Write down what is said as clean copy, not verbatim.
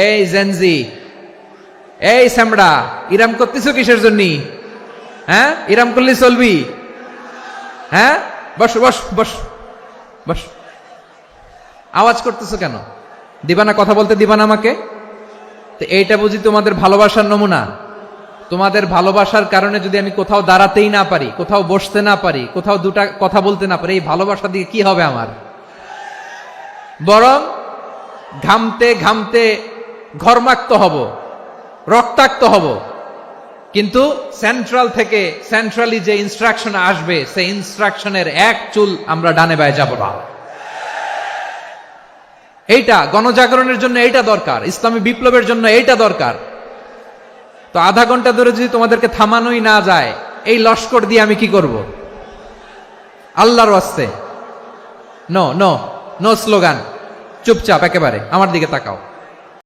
এই জেনজি, এই স্যামড়া, ইরাম করতেছো কিসের জন্য? হ্যাঁ, ইরাম করলে চলবি? হ্যাঁ, বস বস বস বস। আওয়াজ করতেছো কেন? দিবা না, কথা বলতে দিবা না আমাকে? তো এইটা বুঝি তোমাদের ভালোবাসার নমুনা? তোমাদের ভালোবাসার কারণে যদি আমি কোথাও দাঁড়াতেই না পারি, কোথাও বসতে না পারি, কোথাও দুটা কথা বলতে না পারি, এই ভালোবাসা দিয়ে কি হবে আমার? বরং ঘামতে ঘামতে ঘর্মাক্ত হব, রক্তাক্ত হব, কিন্তু সেন্ট্রাল থেকে সেন্ট্রালি যে ইনস্ট্রাকশন আসবে, সেই ইনস্ট্রাকশনের এক চুল আমরা ডানে বায়ে যাব না। এইটা গণজাগরণের জন্য এইটা দরকার, ইসলামী বিপ্লবের জন্য এইটা দরকার। তো আধা ঘন্টা ধরে যদি তোমাদেরকে থামানোই না যায়, এই লস্কর দিয়ে আমি কি করব? আল্লাহর ওয়াস্তে নো নো নো স্লোগান, চুপচাপ একেবারে আমার দিকে তাকাও।